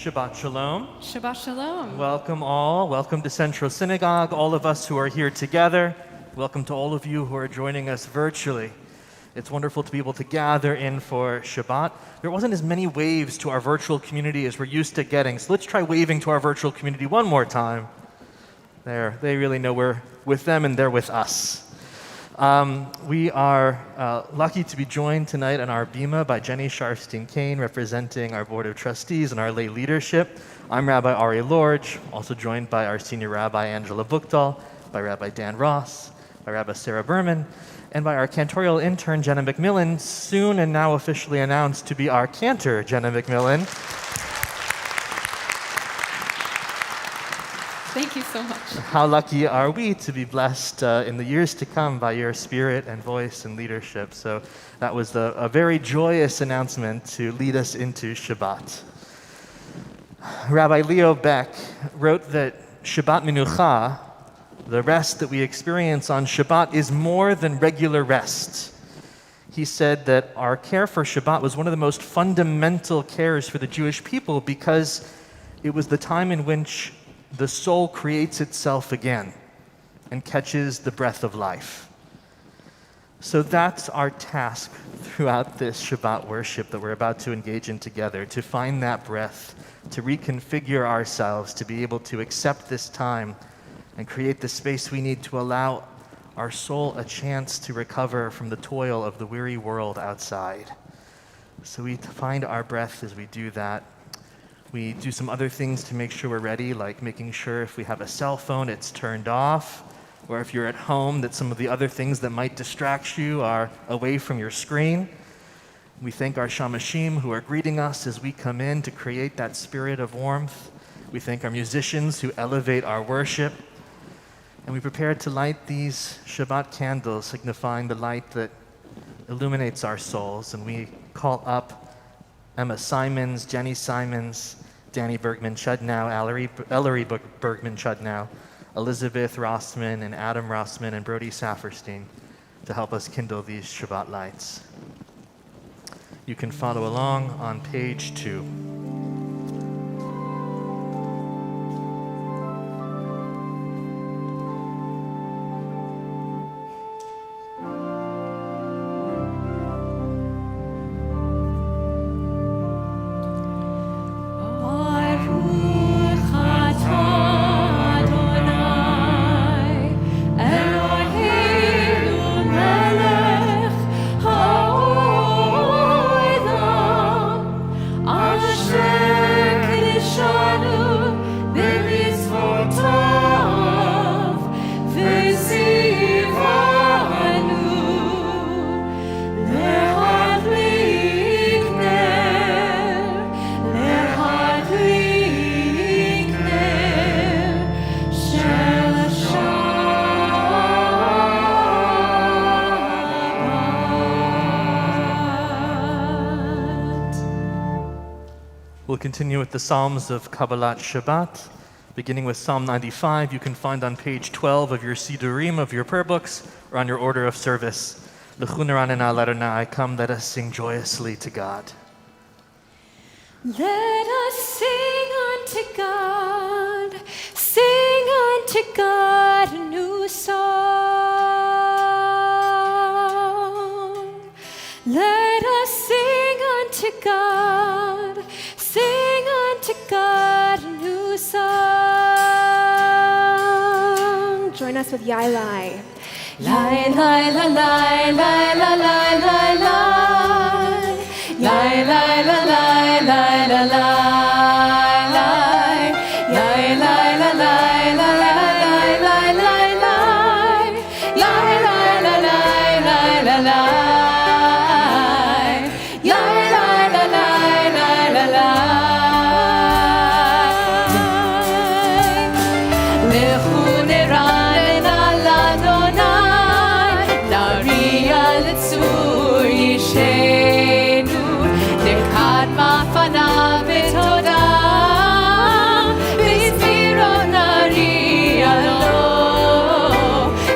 Shabbat Shalom. Shabbat Shalom. Welcome all. Welcome to Central Synagogue, all of us who are here together. Welcome to all of you who are joining us virtually. It's wonderful to be able to gather in for Shabbat. There wasn't as many waves to our virtual community as we're used to getting, so let's try waving to our virtual community one more time. There, they really know we're with them and they're with us. We are lucky to be joined tonight on our bima by Jenny Sharfstein-Kane, representing our Board of Trustees and our lay leadership. I'm Rabbi Ari Lorge, also joined by our Senior Rabbi Angela Buchdahl, by Rabbi Dan Ross, by Rabbi Sarah Berman, and by our cantorial intern, Jenna McMillan, soon and now officially announced to be our cantor, Jenna McMillan. Thank you so much. How lucky are we to be blessed in the years to come by your spirit and voice and leadership. So that was a very joyous announcement to lead us into Shabbat. Rabbi Leo Beck wrote that Shabbat Minucha, the rest that we experience on Shabbat, is more than regular rest. He said that our care for Shabbat was one of the most fundamental cares for the Jewish people because it was the time in which the soul creates itself again and catches the breath of life. So that's our task throughout this Shabbat worship that we're about to engage in together, to find that breath, to reconfigure ourselves, to be able to accept this time and create the space we need to allow our soul a chance to recover from the toil of the weary world outside. So we find our breath as we do that. We do some other things to make sure we're ready, like making sure if we have a cell phone, it's turned off, or if you're at home, that some of the other things that might distract you are away from your screen. We thank our shamashim who are greeting us as we come in to create that spirit of warmth. We thank our musicians who elevate our worship. And we prepare to light these Shabbat candles, signifying the light that illuminates our souls. And we call up Emma Simons, Jenny Simons, Danny Bergman-Chudnow, Ellery Bergman-Chudnow, Elizabeth Rossman, and Adam Rossman, and Brody Safferstein to help us kindle these Shabbat lights. You can follow along on page 2. We'll continue with the Psalms of Kabbalat Shabbat, beginning with Psalm 95. You can find on page 12 of your Sidurim, of your prayer books, or on your order of service. L'chu neranena l'Adonai, come, let us sing joyously to God. Let us sing unto God a new song. Let us sing unto God a new song. Join us with Yailai. Lai, lai, la, lai, lai, la, lai, lai, lai. Lai, lai, la, lai, lai, la, lai, lai. Lai, lai, la, lai, la, lai, lai, lai, lai. Lai, lai, la, lai, lai, la, lai. Lai, lai, la, lai, lai, la, lai. Lechu neran al Adonai, nariya letzur yishenu, lekad mafanav betoda, bizviro nariya lo,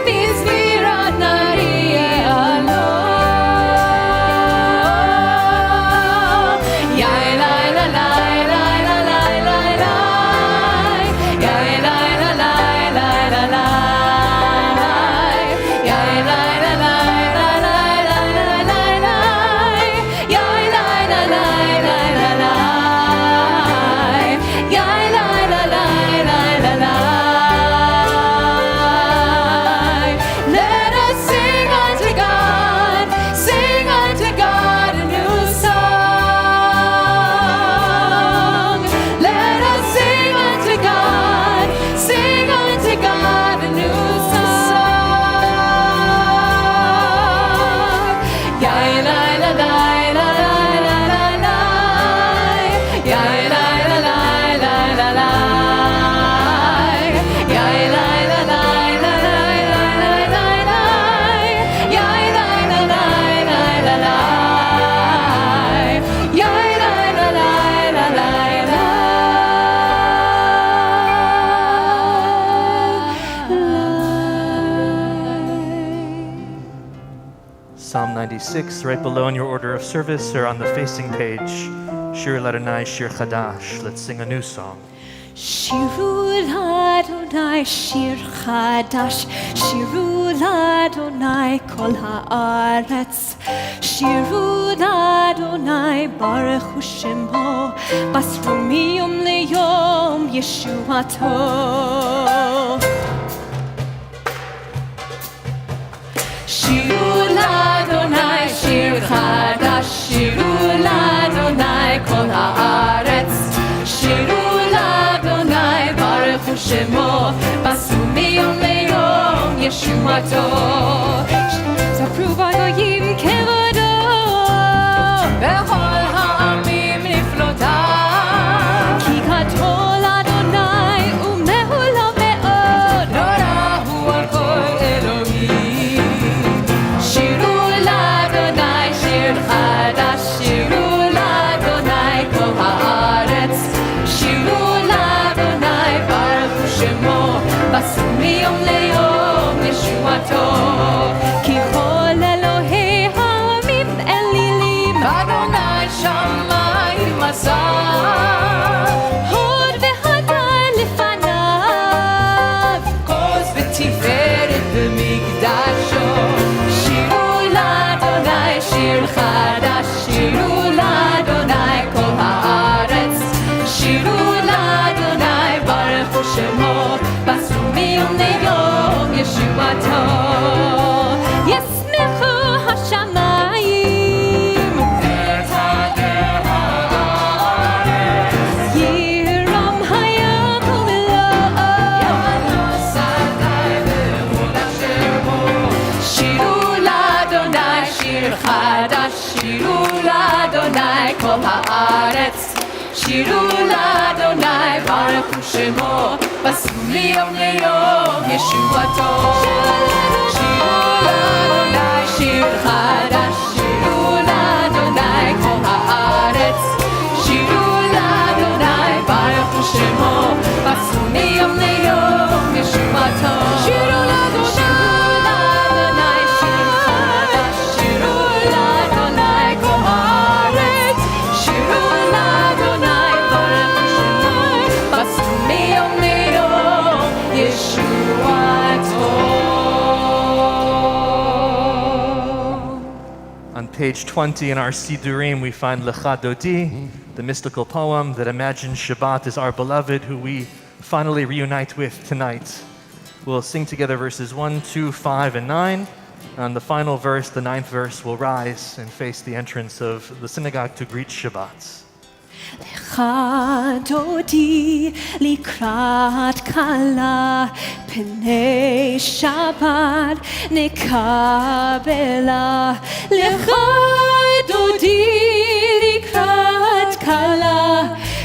bizviro nariya lo. Yai lai la lai lai la lai lai lai. Yai lai la lai lai la lai. Yai lai la lai lai lai lai lai lai. Yai lai la lai lai la lai. Yai lai la lai lai la lai. Let us sing unto God a new song. Let us sing unto God a new song. Yai lai la lai la lai la lai lai. Yai lai la lai lai la lai. Yai lai la lai la lai lai lai lai lai. Yai lai la lai lai la lai. Yai lai la lai la lai lai. Psalm 96, right below in your order of service or on the facing page. Shir Ladonai, Shir Chadash. Let's sing a new song. Shiru Ladonai shir chadash, Shiru Ladonai kol haaretz, Shiru Ladonai baruch hu shemo, basru miyom leyom Yeshuato. Shiru Ladonai shir chadash, Shiru Ladonai kol haaretz, Shiru Ladonai baruch hu shemo, basru miyom leyom Yeshuato. Sapru v'goyim kevodo, bechol ha'amim niflotav. Ki gadol Adonai u'mehulo me'od, norahu al kol Elohim. Shiru Ladonai shir chadash, Shiru Ladonai kol haaretz, Shiru Ladonai baruch hu shemo, basru miyom leyom Yeshuato. Ki chol Elohei ha'amim elilim, Adonai shamayim asah. Hod v'hadar lefanav, koz v'tiferet b'mikdasho. Shiru Ladonai shir chadash, Shiru Ladonai kol haaretz, Shiru Ladonai baruch hu shemo, basru miyom leyom Yeshuato. Yasmechu hashamayim, yiram hayam kol Shiru Ladonai shir chadash, Shiru Ladonai kol haaretz, Shiru Ladonai baruch hu shemo, basru miyom leyom Yeshuato. Shiru Ladonai shir chadash, Shiru Ladonai kol haaretz, Shiru Ladonai baruch hu shemo, basru miyom leyom Yeshuato. Shiru Ladonai shir chadash, Shiru Ladonai kol haaretz, Shiru Ladonai baruch hu shemo, basru miyom leyom Yeshuato. On page 20 in our Sidurim, we find Lecha Dodi, the mystical poem that imagines Shabbat as our beloved, who we finally reunite with tonight. We'll sing together verses 1, 2, 5, and 9. On the final verse, the 9th verse, we'll rise and face the entrance of the synagogue to greet Shabbat. לך דודי לקראת כלה, פני שבת נקבלה. לך דודי לקראת כלה,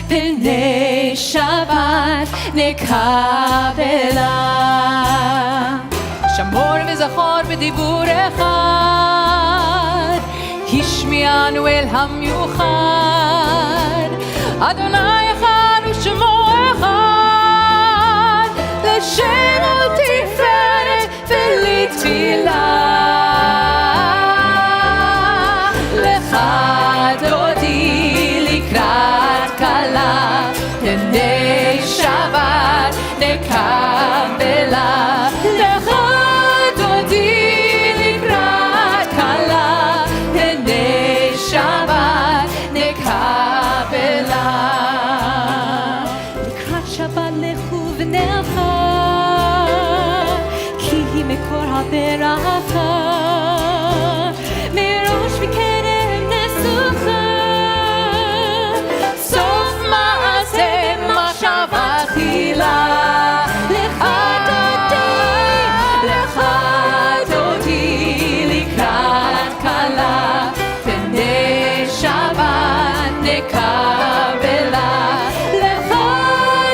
פני שבת נקבלה. שמור וזכור בדיבור אחד, השמיענו אל המיוחד. אדוני אחד ושמו אחד, לשם ולתפארת ולתפילה. לך דודי לקראת כלה, פני שבת נקבלה. לך דודי לקראת כלה, פני שבת נקבלה. לקראת שבת לכו ונלכה, כי היא מקור הברכה. מראש מקרב נסוכה, סוף מעשה מחשבה תחילה. לך דודי לקראת כלה, פני שבת נקבלה. לך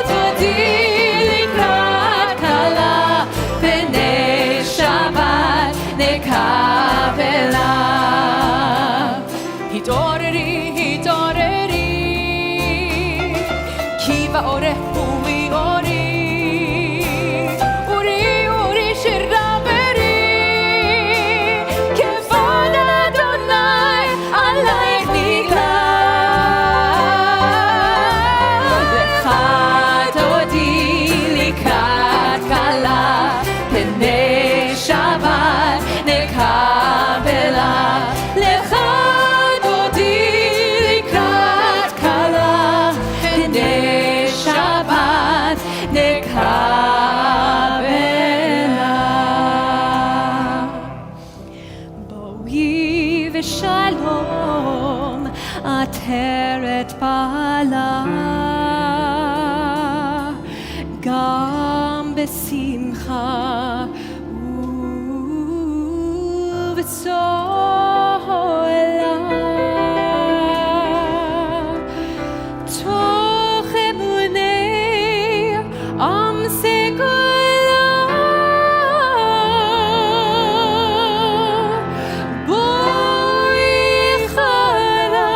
דודי לקראת כלה, פני שבת נקבלה. התעוררי, התעוררי, כי באורך ומי אורי. אורי, אורי שרברי, כבוד אדוני עלייך נגלה. לך דודי לקראת כלה, פני שבת נקבלה. לך דודי לקראת כלה, פני שבת נקבלה. בואי ושלום עטרת בעלה, גם בשמחה ובצהלה. תוך אמוני עם סגולה, בואי חלה,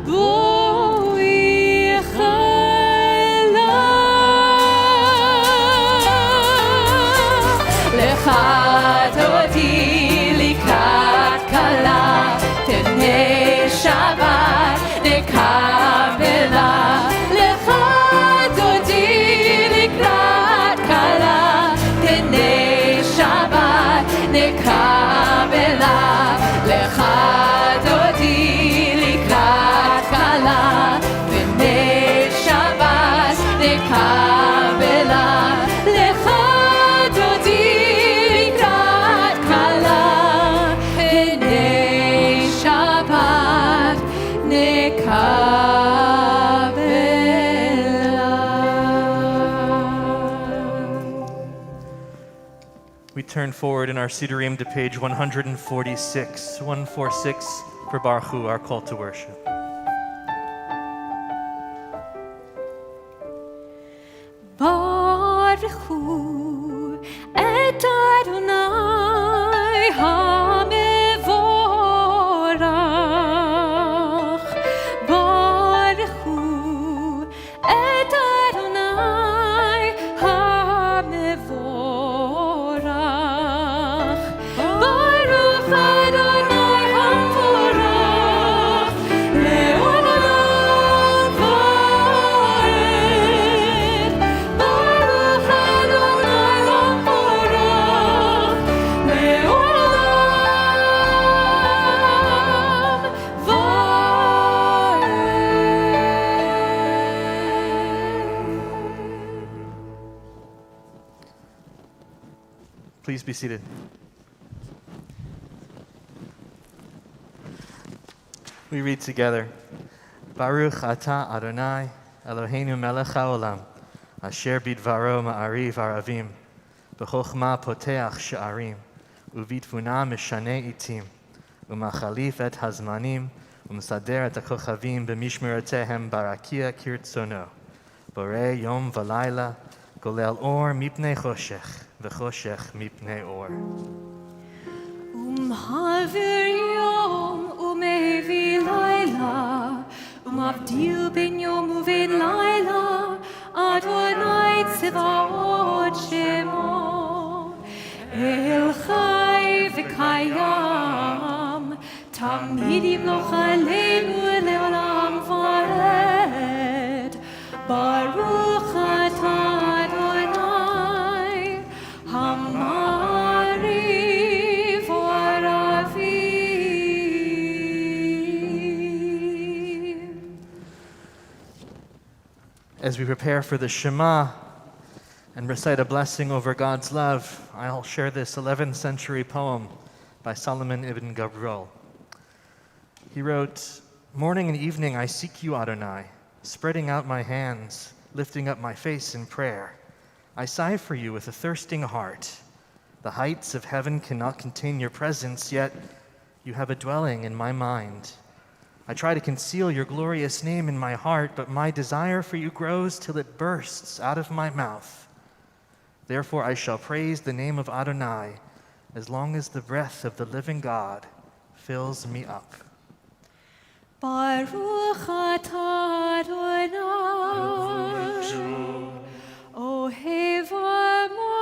בואי חלה. לך דודי לקראת כלה, פני שבת נקבלה. לך דודי לקראת כלה, פני שבת נקבלה. לך דודי לקראת כלה, פני שבת נקבלה. לך דודי לקראת כלה, פני שבת נקבלה. We turn forward in our Siddurim to page 146, 146 for Baruch Hu, our call to worship. ברכו את אדוני המבורך. ברכו את אדוני המבורך. ברוך אדוני המבורך, לעולם ועד. ברוך אדוני be seated. We read together, Baruch atah Adonai, Eloheinu melech haolam, asher bidvaro ma'ariv aravim, b'chokhmah poteach she'arim, u'bitfunah mishane itim, u'machalif et hazmanim, u'msader et hakochavim b'mishmeretehem barakia kirtzono, borei yom v'layla, golel or mipnei choshech, v'choshech mipnei or. Umhaver yom umevi laila, umavdil ben yom uven laila, Adonai tzvaot shemo, El chai v'kayam, tamid yimloch aleinu le'olam va'ed, Baruch atah Adonai, Hamariv v'aravim. As we prepare for the Shema and recite a blessing over God's love, I'll share this 11th century poem by Solomon ibn Gabriel. He wrote, "Morning and evening I seek you, Adonai, spreading out my hands, lifting up my face in prayer. I sigh for you with a thirsting heart. The heights of heaven cannot contain your presence, yet you have a dwelling in my mind. I try to conceal your glorious name in my heart, but my desire for you grows till it bursts out of my mouth. Therefore I shall praise the name of Adonai as long as the breath of the living God fills me up." Baruch atah Adonai, Ohev Amo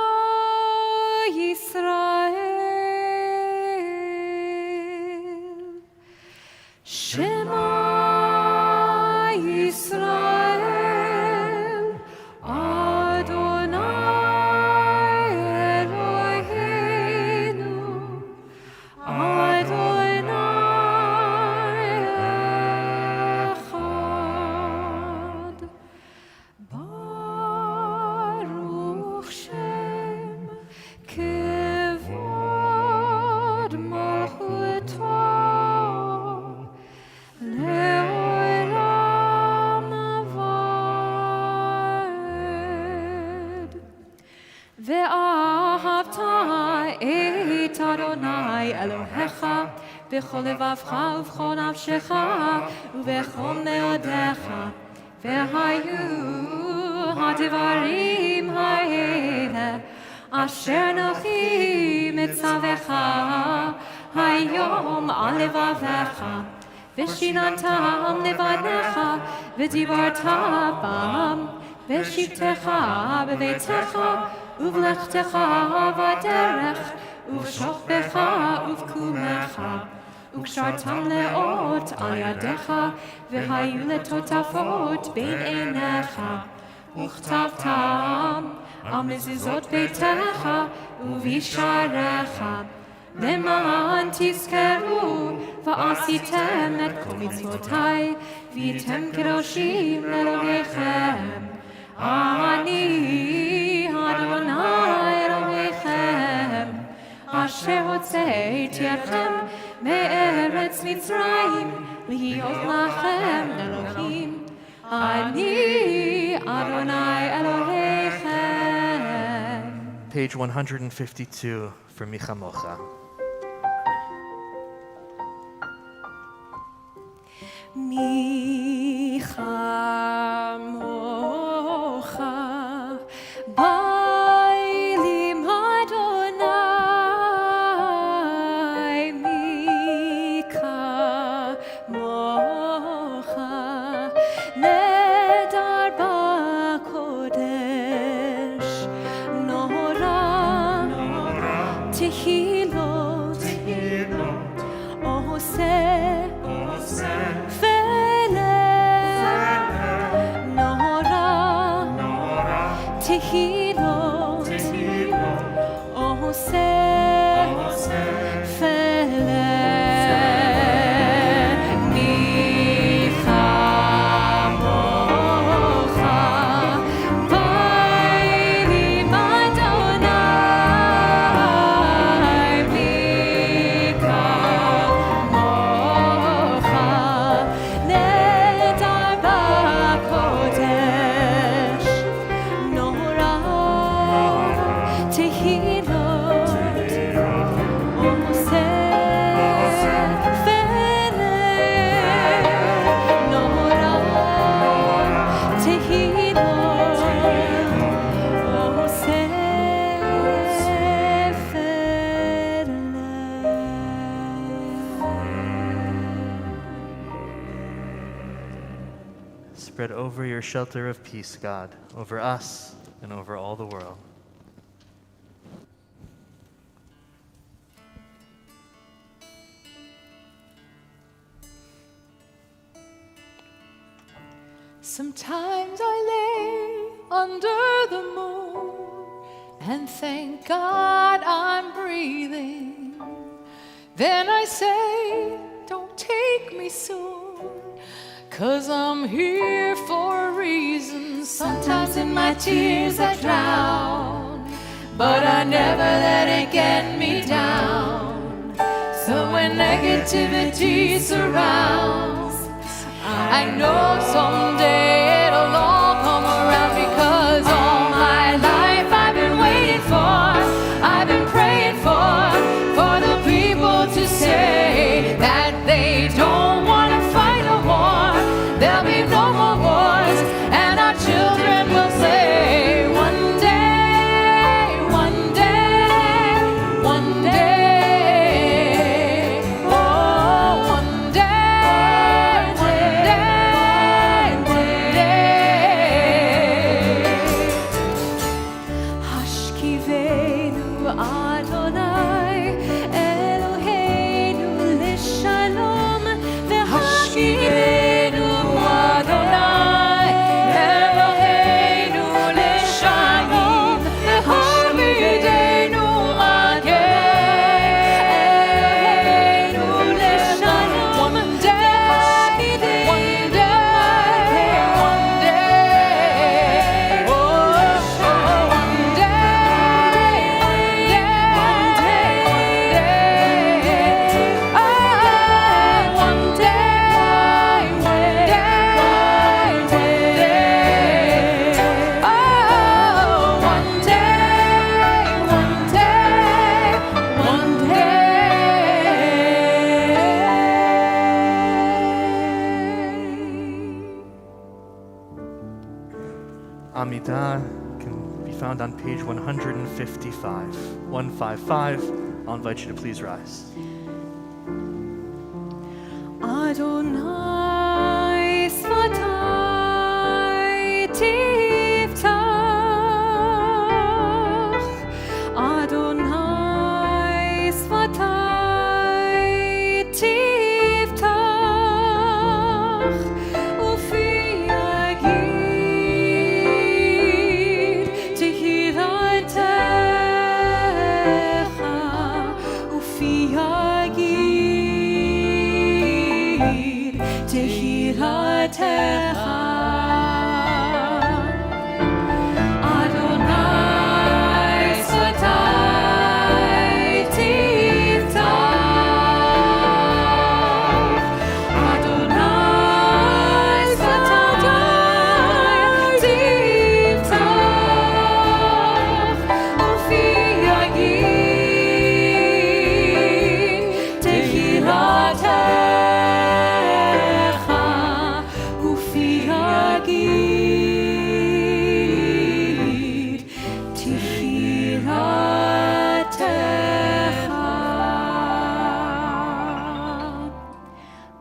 Yisrael. Shema Yisrael, Adonai Eloheinu, Adonai Echad. Baruch Shem Kevod Malchuto, Le'olam va'ed. Ve'ahavta et Adonai Elohecha b'chol levavcha u'b'chol nafshecha u'b'chol me'odecha. Ve'hayu ha'devarim ha'ele asher nochi mitzavecha hayom al levavecha. V'shinantam levanecha v'dibarta bam v'shivtecha b'veitecha uv'lechtecha v'derech uv'shochbecha uv'kumecha וקשרתם לאות על ידיך והיו לטוטפות בין עיניך וכתבתם על מזוזות ביתך ובשעריך למען תזכרו ועשיתם את כל מצוותיי והייתם קדושים לאלוהיכם. אני אדוני אלוהיכם אשר הוצאתי אתכם מארץ מצרים להיות לכם אלוהים. אני אדוני אלוהיכם. Page 152 for Micha Mocha. מיכה מוחה ביילים אדוני. מיכה מוחה נדר בקודש נורא תהילות עושה Tehilot, Oseh, Feleh, Micha Mocha, Bailim Adonai. spread over your shelter of peace, God, over us and over all the world. Sometimes I lay under the moon and thank God I'm breathing. Then I say, don't take me soon, 'cause I'm here for a reason. Sometimes in my tears I drown, but I never let it get me down. So when negativity surrounds, I know someday it'll all come around, because all my life I've been waiting for, I've been praying for the people to say that they don't want to fight no more. There'll be no more wars, and our children will say, one day, one day, one day, oh, one day, one day, one day. Hashkivenu Adonai Eloheinu l'shalom, v'hashkivenu Adonai Eloheinu l'shalom, v'hashkivenu Eloheinu l'shalom. One day, one day, one day, oh, one day, one day, one day, Amidah can be found on page 155. 155. I'll invite you to please rise. Adonai Svatai Tiftach, Adonai Svatai Tiftach, Ufi Yagid Tehillah-techa, Ufi Yagid Tehillah-techa. Adonai Svatai Tiftach, Adonai Svatai Tiftach, Ufi Yagid Tehillah-techa, Ufi Yagid Tehillah-techa.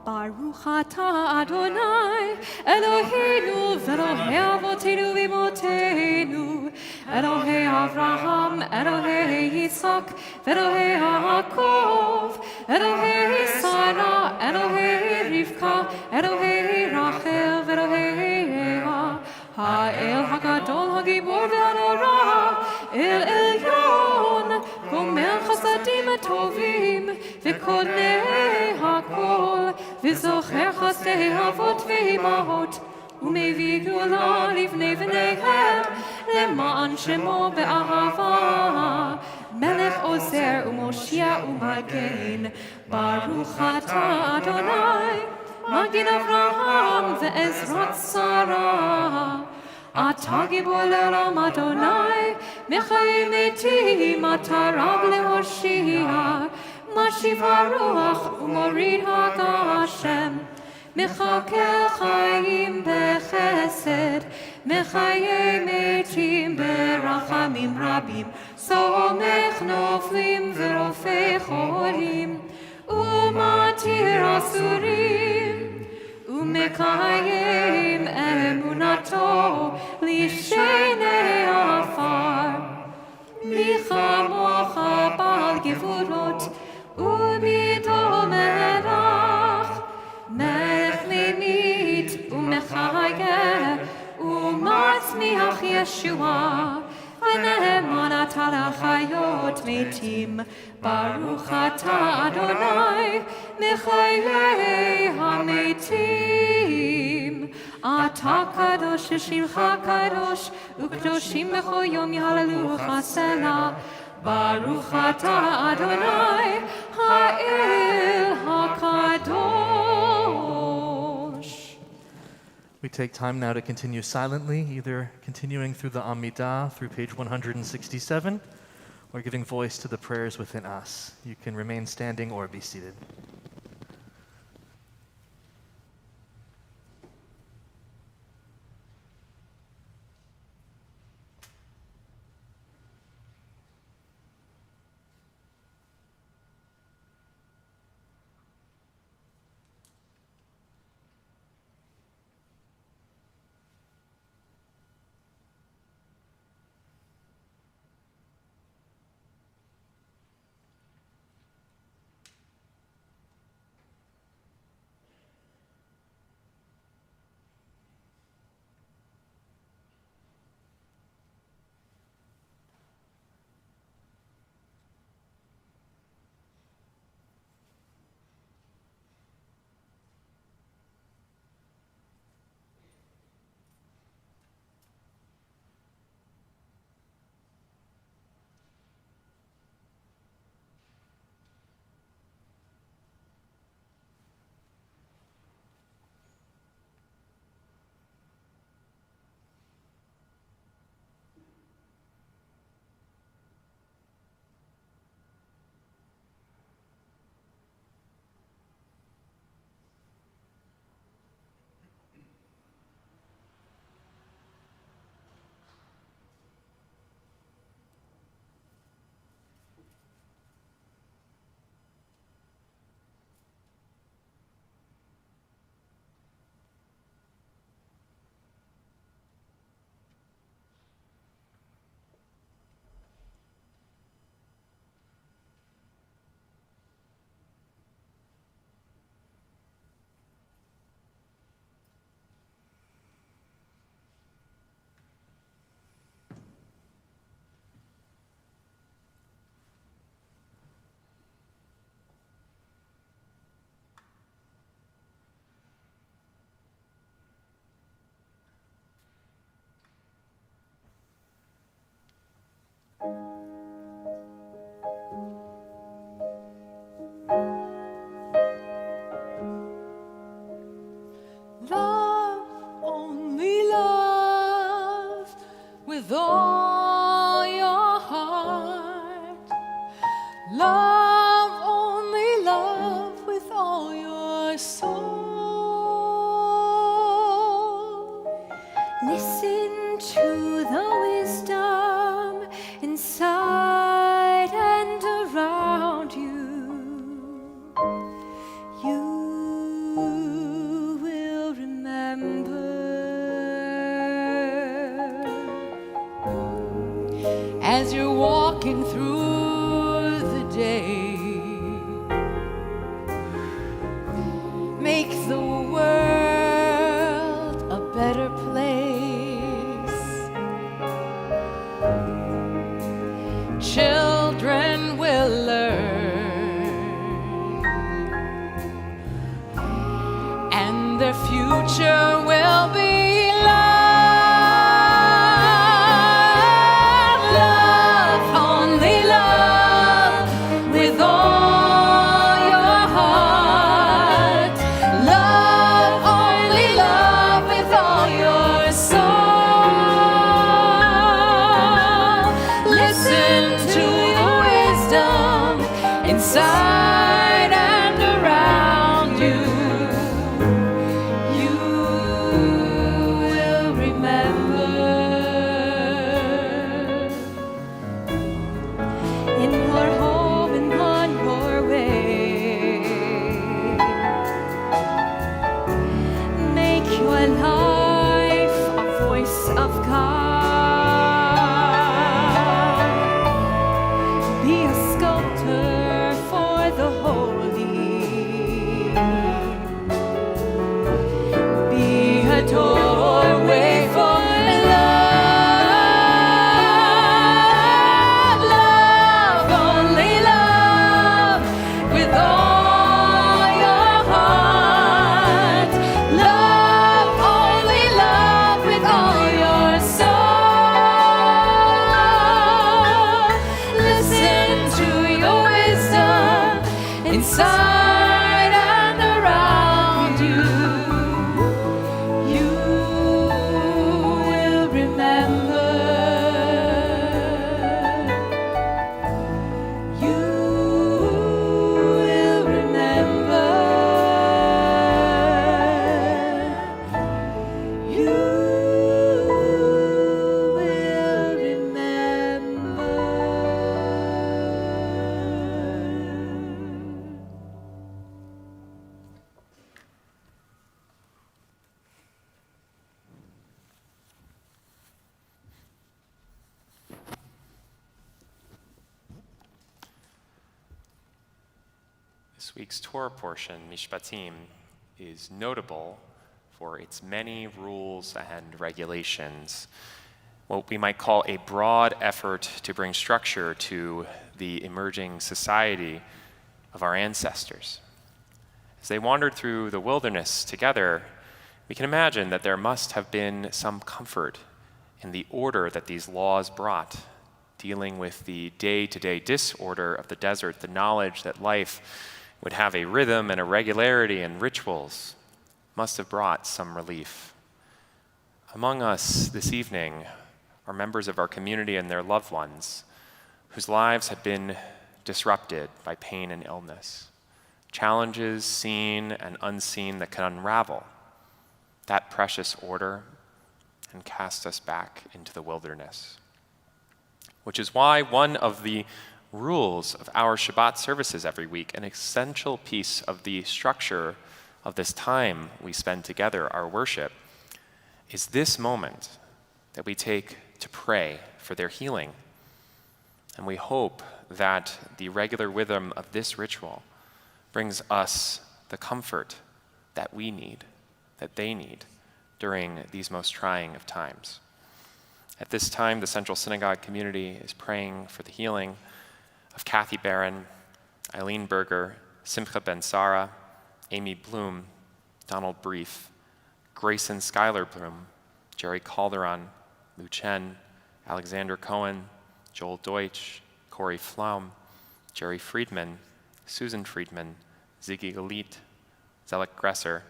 Baruch atah Adonai Eloheinu v'Elohei avotenu v'imotenu, Elohei Avraham, Elohei Yitzhak, v'Elohei Yaakov, Elohei Sarah, Elohei Rivka, Elohei Rachel, v'Elohei Leah, Ha'el HaGadol HaGibor v'Hanora, El Elyon, Gomer Chasadim Tovim, v'Kodnei HaKol, v'Zocher Chasdei Avot v'Imahot, ומביא גאולה לבני בניהם, למען שמו באהבה. מלך עוזר ומושיע ומגן, ברוך אתה אדוני, מגן אברהם ועזרת שרה. אתה גיבור לעולם אדוני, מחיי מתים אתה רב להושיע, משיב הרוח ומוריד הגשם. מחכה חיים בחסד, מחיי מתים ברחמים רבים, סומך נופלים ורופא חולים, ומתיר אסורים, ומ ומקיים אמונתו לשני עפר. מי כמוך בעל גבורות ומידו מלך, מלך לנית ומחיה ומצמיח ישועה, ונאמן אתה לחיות מתים. ברוך אתה אדוני מחיילי המתים. אתה קדוש ששירך קדוש, וקדושים בכל יום יהללוך סלה. ברוך אתה אדוני האל הקדוש. We take time now to continue silently, either continuing through the Amidah through page 167, or giving voice to the prayers within us. You can remain standing or be seated. with all your heart. Love, only love with all your soul. Listen to the wisdom inside and around you. You will remember as you're walking through the day. Make the world a better place. Children will learn, and their future will be inside and around you. You with all your heart. Love, only love with all your soul. Listen to your wisdom inside and around you. You will remember. You will remember. You will remember. This week's Torah portion, Mishpatim, is notable for its many rules and regulations, what we might call a broad effort to bring structure to the emerging society of our ancestors. As they wandered through the wilderness together, we can imagine that there must have been some comfort in the order that these laws brought, dealing with the day-to-day disorder of the desert, the knowledge that life would have a rhythm and a regularity and rituals must have brought some relief. Among us this evening are members of our community and their loved ones whose lives had been disrupted by pain and illness, challenges seen and unseen that can unravel that precious order and cast us back into the wilderness. Which is why one of the rules of our Shabbat services every week, an essential piece of the structure of this time we spend together, our worship, is this moment that we take to pray for their healing. And we hope that the regular rhythm of this ritual brings us the comfort that we need, that they need, during these most trying of times. At this time, the Central Synagogue community is praying for the healing of Kathy Barron, Eileen Berger, Simcha Ben Sara, Amy Bloom, Donald Brief, Grayson Schuyler Bloom, Jerry Calderon, Lu Chen, Alexander Cohen, Joel Deutsch, Corey Flaum, Jerry Friedman, Susan Friedman, Ziggy Galit, Zelek Gresser,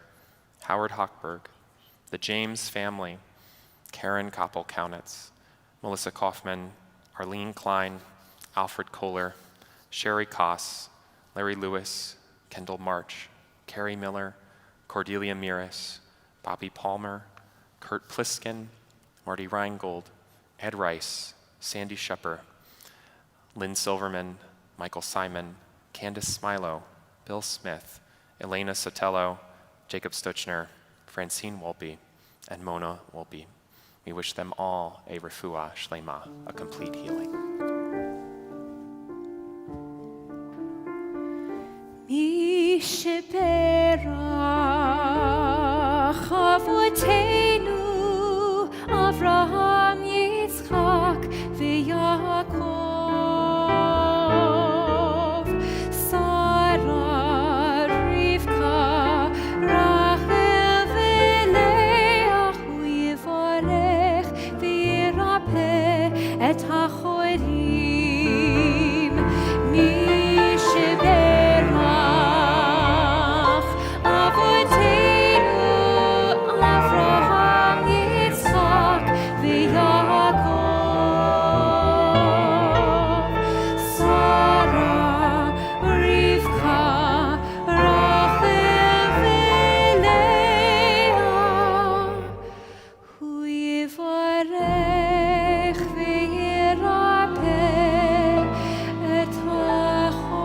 Howard Hochberg, the James family, Karen Koppel-Kaunitz, Melissa Kaufman, Arlene Klein, Alfred Kohler, Sherry Koss, Larry Lewis, Kendall March, Carrie Miller, Cordelia Miras, Bobby Palmer, Kurt Pliskin, Marty Reingold, Ed Rice, Sandy Shepper, Lynn Silverman, Michael Simon, Candace Smilo, Bill Smith, Elena Sotelo, Jacob Stuchner, Francine Wolpe, and Mona Wolpe. We wish them all a refuah shlema, a complete healing. Mi sheberach avotenu Avraham, Yitzchak, v'Yaakov, Sarah, Rivka, Rachel, v'Leah, hu yivarech v'yirapeh et hachorim. Mi sheberach avotenu Avraham, Yitzchak, v'Yaakov, Sarah, Rivka, Rachel, v'Leah, hu yivarech v'yirapeh et hachorim.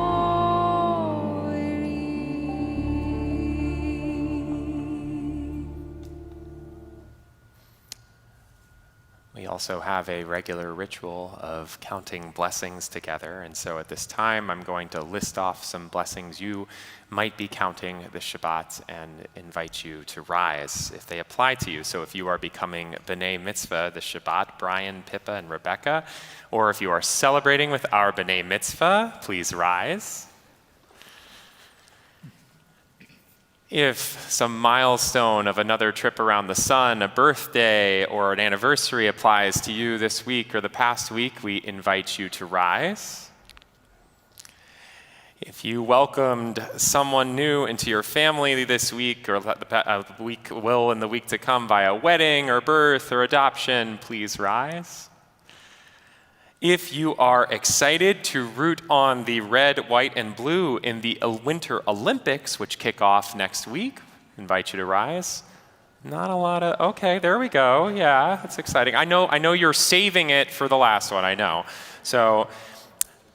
We also have a regular ritual of counting blessings together, and so at this time I'm going to list off some blessings you might be counting this Shabbat and invite you to rise if they apply to you. So if you are becoming B'nai Mitzvah this Shabbat, Brian, Pippa, and Rebecca, or if you are celebrating with our B'nai Mitzvah, please rise. If some milestone of another trip around the sun, a birthday, or an anniversary applies to you this week or the past week, we invite you to rise. If you welcomed someone new into your family this week or the week will in the week to come via wedding or birth or adoption, please rise. If you are excited to root on the red, white, and blue in the Winter Olympics, which kick off next week, I invite you to rise. Not a lot of, okay, there we go. Yeah, that's exciting. I know you're saving it for the last one, I know. So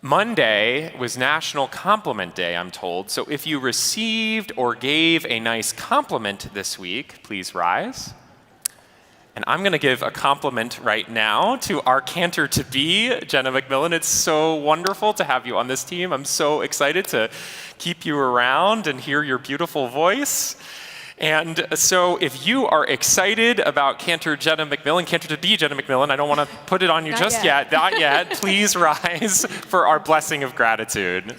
Monday was National Compliment Day, I'm told. So if you received or gave a nice compliment this week, please rise. And I'm going to give a compliment right now to our cantor-to-be, Jenna McMillan. It's so wonderful to have you on this team. I'm so excited to keep you around and hear your beautiful voice. And so if you are excited about cantor Jenna McMillan, cantor-to-be Jenna McMillan, I don't want to put it on you just yet, not yet. Please rise for our blessing of gratitude.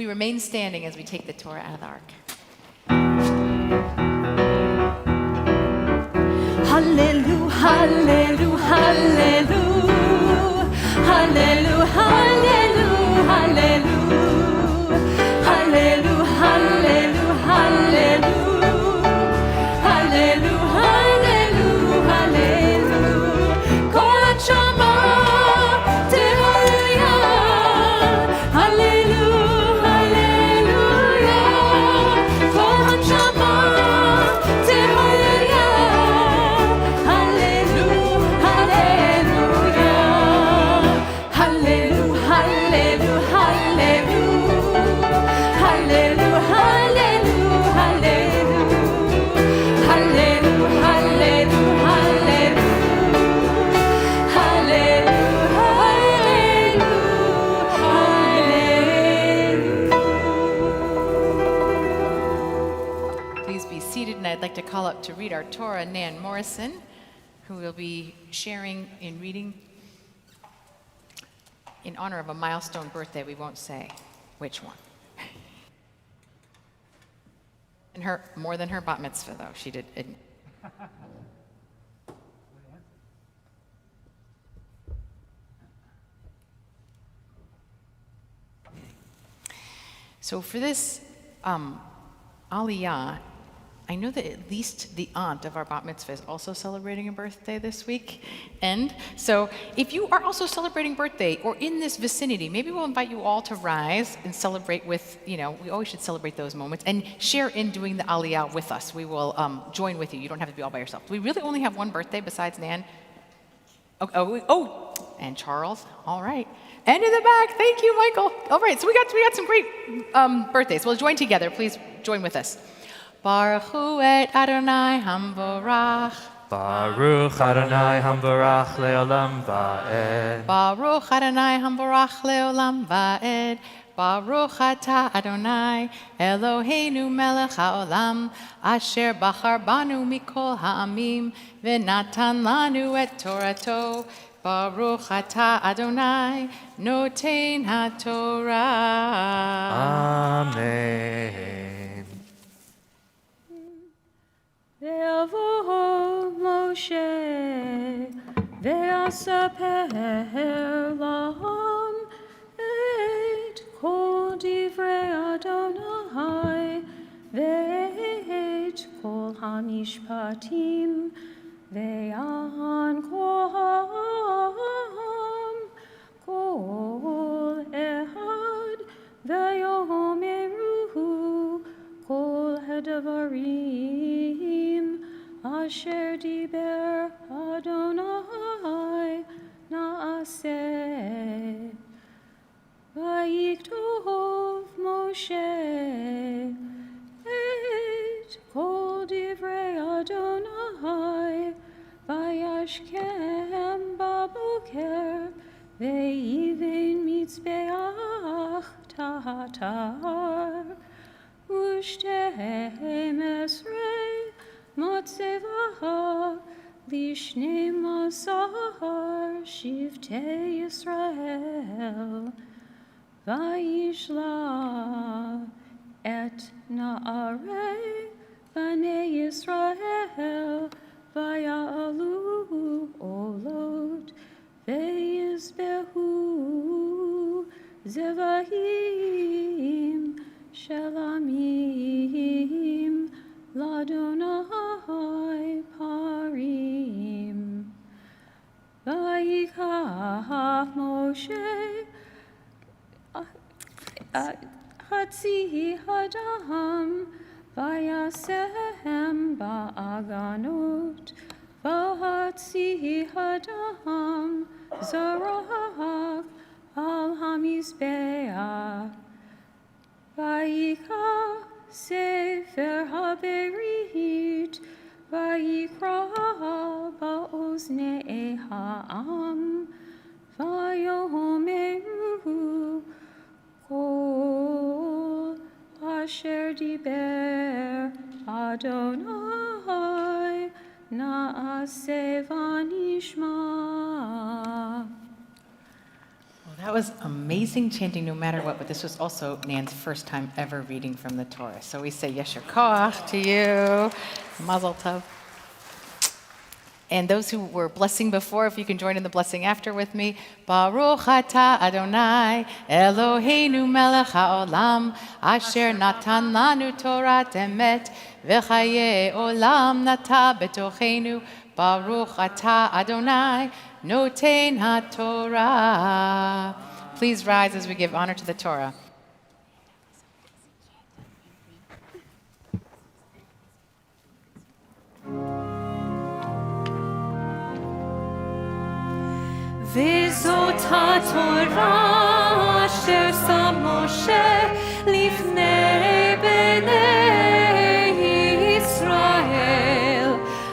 Remain standing as we take the Torah out of the ark. Hallelujah, hallelujah, hallelujah, hallelujah, hallelujah, hallelujah, hallelujah, hallelujah, hallelujah, hallelujah, hallelujah, Kol Shama, Tehallelujah, hallelujah. I'd like to call up to read our Torah Nan Morrison, who will be sharing in reading in honor of a milestone birthday. We won't say which one. And her more than her bat mitzvah, though. She did. So for this Aliyah, I know that at least the aunt of our bat mitzvah is also celebrating a birthday this week. And so if you are also celebrating birthday or in this vicinity, maybe we'll invite you all to rise and celebrate with, we always should celebrate those moments and share in doing the Aliyah with us. We will join with you. You don't have to be all by yourself. We really only have one birthday besides Nan. And Charles. All right. And in the back, thank you, Michael. All right, so we got some great birthdays. We'll join together. Please join with us. Baruch Hu et Adonai Hamborach. Baruch Adonai Hamborach leolam va'ed. Baruch Adonai Hamborach leolam va'ed. Baruch atah Adonai Eloheinu melech haolam asher bachar banu mikol ha'amim v'natan lanu et Torato. Baruch atah Adonai noten haTorah. Amen. Ve'avoh Moshe ve'asaper laham et kol divrei mishpatim ve'an koam kol ehad ve'yomeru kol hadavarim asher diber Adonai na'aseh. Vayikdov Moshe et kol divrei Adonai vayashkem baboker ve'yiven mitzbeach tahatar u'shtehem esrei matzevah lishnei masar shivtei Yisrael Vayishla et na'arei b'nei Yisrael vaya'alu olot ve'yizbehu zevahim shelamim l'Adonai parim vayikach Moshe Hatzi hadam vayasem ba'aganot v'hatzi hadam zarach al hamizbeach vayika sefer haberit vayikra ba'oznei ha'am vayomeru Kol asher diber Adonai na'aseh v'nishma. Well, that was amazing chanting no matter what, but this was also Nan's first time ever reading from the Torah. So we say Yesher Koach to you, Mazel Tov. And those who were blessing before, if you can join in the blessing after with me. Baruch atah Adonai, Eloheinu melech haolam, asher natan lanu Torah emet, v'chaye olam nata betochenu. Baruch atah Adonai, noten haTorah. Please rise as we give honor to the Torah. וזאת התורה אשר שם משה לפני בני ישראל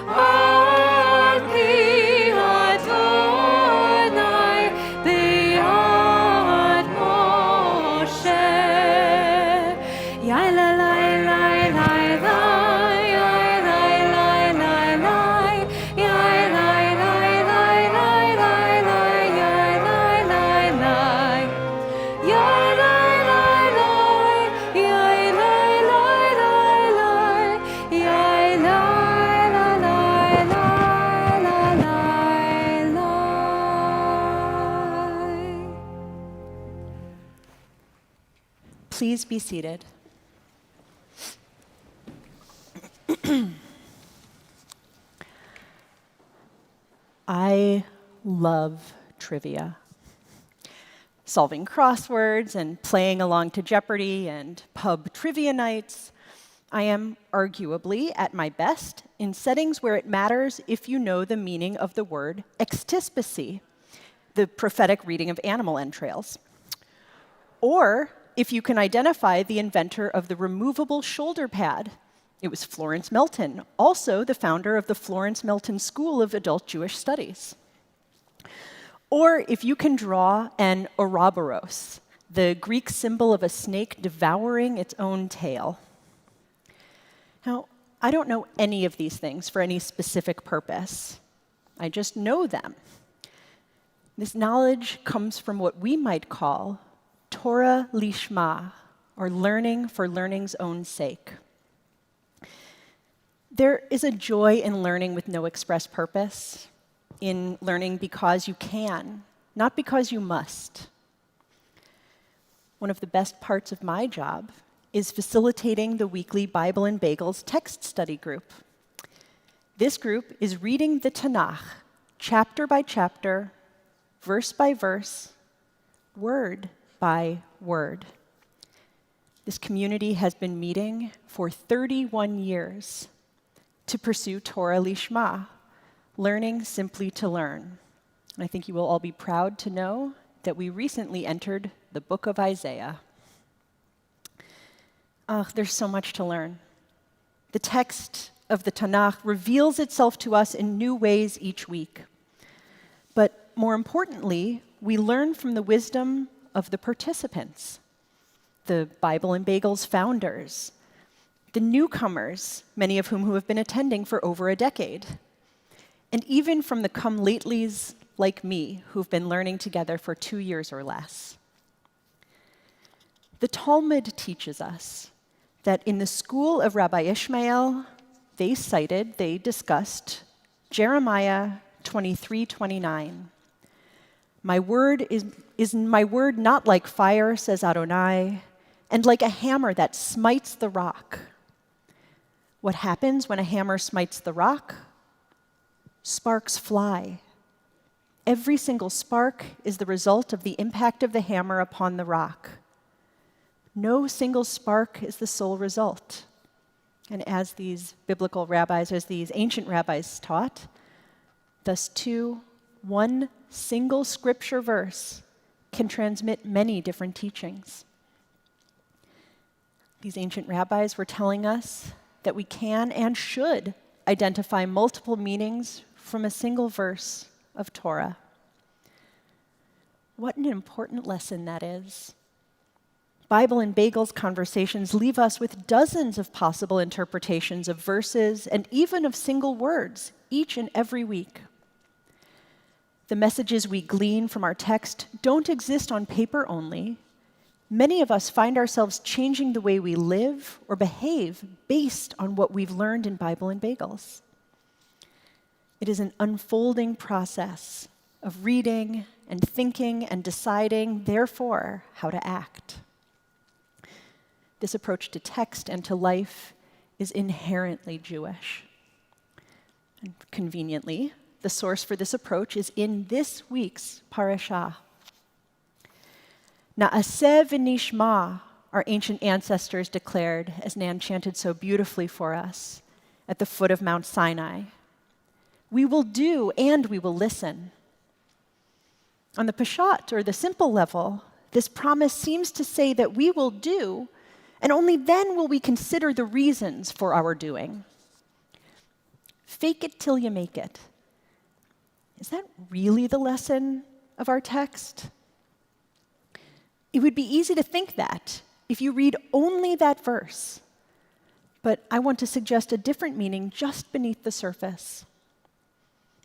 על פי אדוני ביד משה יאללה Please be seated. I love trivia. Solving crosswords and playing along to Jeopardy and pub trivia nights. I am arguably at my best in settings where it matters if you know the meaning of the word extispicy, the prophetic reading of animal entrails. Or if you can identify the inventor of the removable shoulder pad. It was Florence Melton, also the founder of the Florence Melton School of Adult Jewish Studies. Or if you can draw an Ouroboros, the Greek symbol of a snake devouring its own tail. Now, I don't know any of these things for any specific purpose. I just know them. This knowledge comes from what we might call Torah lishma, or learning for learning's own sake. There is a joy in learning with no express purpose, in learning because you can, not because you must. One of the best parts of my job is facilitating the weekly Bible and Bagels text study group. This group is reading the Tanakh, chapter by chapter, verse by verse, word by word. This community has been meeting for 31 years to pursue Torah Lishma, learning simply to learn. And I think you will all be proud to know that we recently entered the book of Isaiah. Oh, there's so much to learn. The text of the Tanakh reveals itself to us in new ways each week. But more importantly, we learn from the wisdom of the participants, the Bible and Bagels founders, the newcomers, many of whom have been attending for over a decade, and even from the come-latelys like me, who've been learning together for 2 years or less. The Talmud teaches us that in the school of Rabbi Ishmael, they discussed Jeremiah 23:29. My word is my word not like fire, says Adonai, and like a hammer that smites the rock. What happens when a hammer smites the rock? Sparks fly. Every single spark is the result of the impact of the hammer upon the rock. No single spark is the sole result. And as these biblical rabbis, as these ancient rabbis taught, thus too, one single scripture verse can transmit many different teachings. These ancient rabbis were telling us that we can and should identify multiple meanings from a single verse of Torah. What an important lesson that is. Bible and Bagels conversations leave us with dozens of possible interpretations of verses and even of single words each and every week. The messages we glean from our text don't exist on paper only. Many of us find ourselves changing the way we live or behave based on what we've learned in Bible and Bagels. It is an unfolding process of reading and thinking and deciding, therefore, how to act. This approach to text and to life is inherently Jewish. And conveniently, the source for this approach is in this week's parashah. Na'aseh v'nishma, our ancient ancestors declared, as Nan chanted so beautifully for us at the foot of Mount Sinai. We will do and we will listen. On the Peshat, or the simple level, this promise seems to say that we will do, and only then will we consider the reasons for our doing. Fake it till you make it. Is that really the lesson of our text? It would be easy to think that if you read only that verse, but I want to suggest a different meaning just beneath the surface.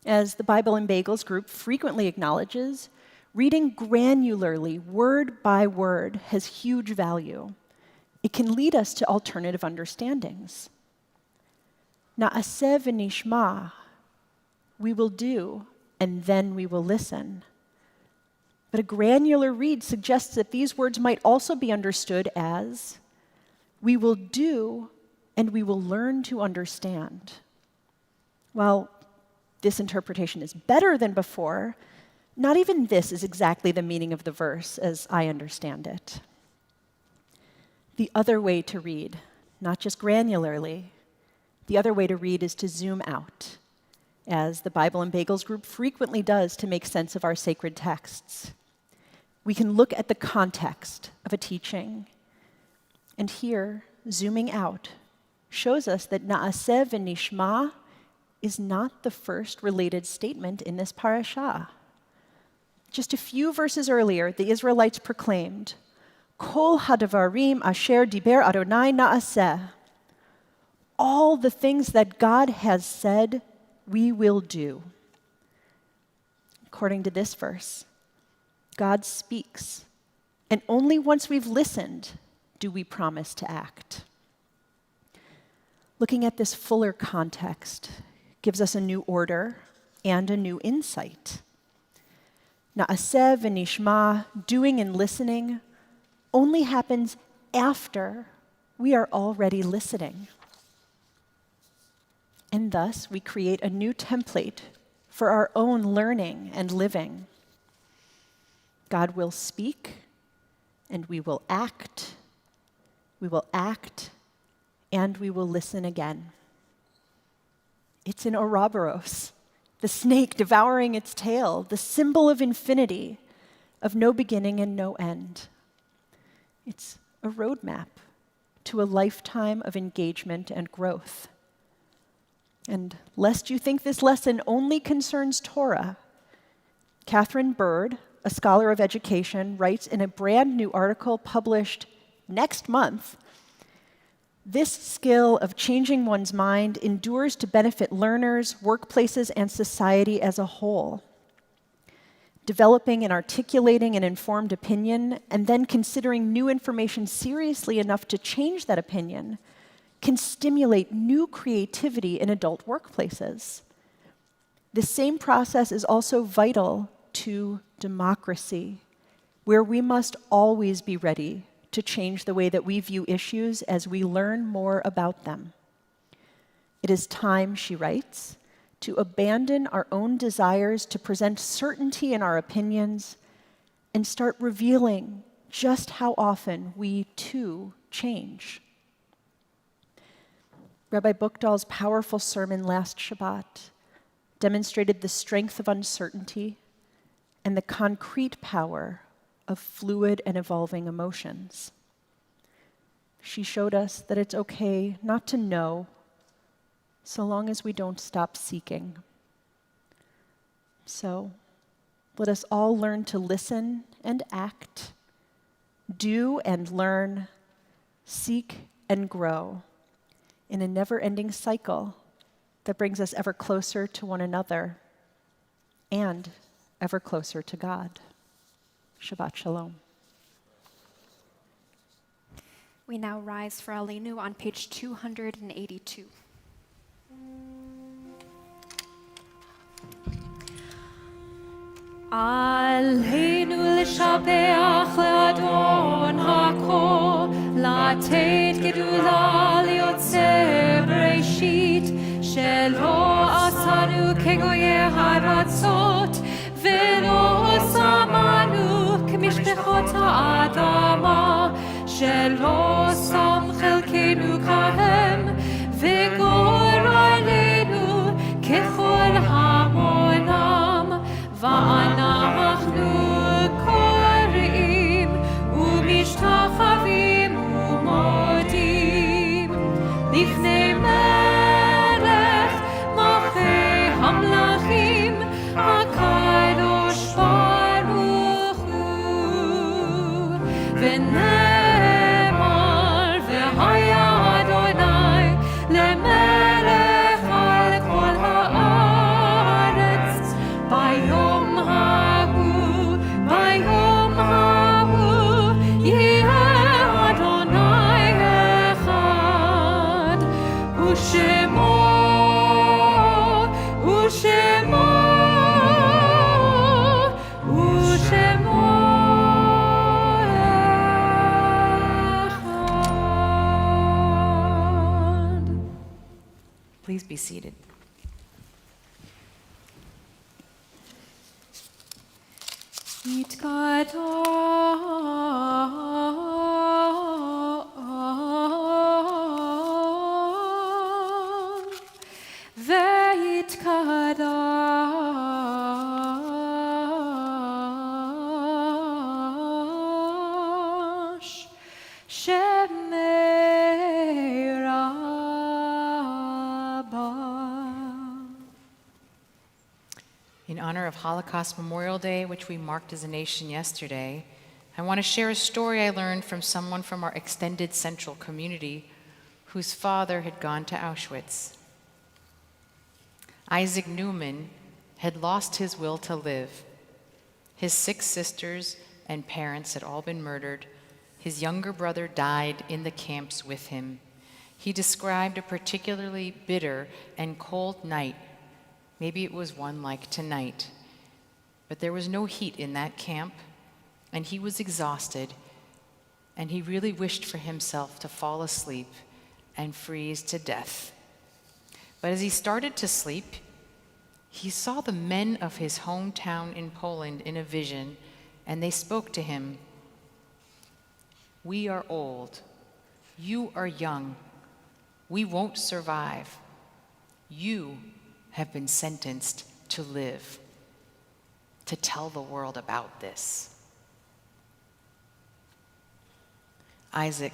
As the Bible and Bagels group frequently acknowledges, reading granularly, word by word, has huge value. It can lead us to alternative understandings. Na'aseh v'nishma, we will do, and then we will listen. But a granular read suggests that these words might also be understood as, we will do, and we will learn to understand. While this interpretation is better than before, not even this is exactly the meaning of the verse as I understand it. The other way to read, not just granularly, the other way to read is to zoom out, as the Bible and Bagels group frequently does to make sense of our sacred texts. We can look at the context of a teaching, and here, zooming out, shows us that Na'aseh v'nishma is not the first related statement in this parashah. Just a few verses earlier, the Israelites proclaimed, Kol hadavarim asher diber Adonai na'aseh. All the things that God has said, we will do. According to this verse, God speaks, and only once we've listened do we promise to act. Looking at this fuller context gives us a new order and a new insight. Na'aseh v'nishma, doing and listening, only happens after we are already listening. And thus, we create a new template for our own learning and living. God will speak, and we will act. We will act, and we will listen again. It's an Ouroboros, the snake devouring its tail, the symbol of infinity, of no beginning and no end. It's a roadmap to a lifetime of engagement and growth. And lest you think this lesson only concerns Torah, Catherine Bird, a scholar of education, writes in a brand new article published next month, this skill of changing one's mind endures to benefit learners, workplaces, and society as a whole. Developing and articulating an informed opinion and then considering new information seriously enough to change that opinion can stimulate new creativity in adult workplaces. The same process is also vital to democracy, where we must always be ready to change the way that we view issues as we learn more about them. It is time, she writes, to abandon our own desires to present certainty in our opinions and start revealing just how often we too change. Rabbi Buchdahl's powerful sermon last Shabbat demonstrated the strength of uncertainty and the concrete power of fluid and evolving emotions. She showed us that it's okay not to know so long as we don't stop seeking. So, let us all learn to listen and act, do and learn, seek and grow in a never-ending cycle that brings us ever closer to one another and ever closer to God. Shabbat Shalom. We now rise for Aleinu on page 282. Aleinu l'shabeach le'adon ha'kol, לתת גדולה ליוצא בראשית, שלא עשנו כגויי הארצות, ולא שמנו כמשפחות האדמה, שלא שם חלקנו כהם, וגורלנו ככל המונם, ואנחנו קוראים ומשתחווים ומודים לפני מלך מלכי המלכים הקדוש ברוך הוא, ונאמר והיה אדוני למלך על כל הארץ ביום ההוא, ביום ההוא יהיה אדוני אחד, ושמו אחד. Please be seated. ויתקדש שמי רבה. In honor of Holocaust Memorial Day, which we marked as a nation yesterday, I want to share a story I learned from someone from our extended Central community whose father had gone to Auschwitz. Isaac Newman had lost his will to live. His 6 sisters and parents had all been murdered. His younger brother died in the camps with him. He described a particularly bitter and cold night. Maybe it was one like tonight. But there was no heat in that camp, and he was exhausted, and he really wished for himself to fall asleep and freeze to death. But as he started to sleep, he saw the men of his hometown in Poland in a vision, and they spoke to him. "We are old. You are young. We won't survive. You have been sentenced to live, to tell the world about this." Isaac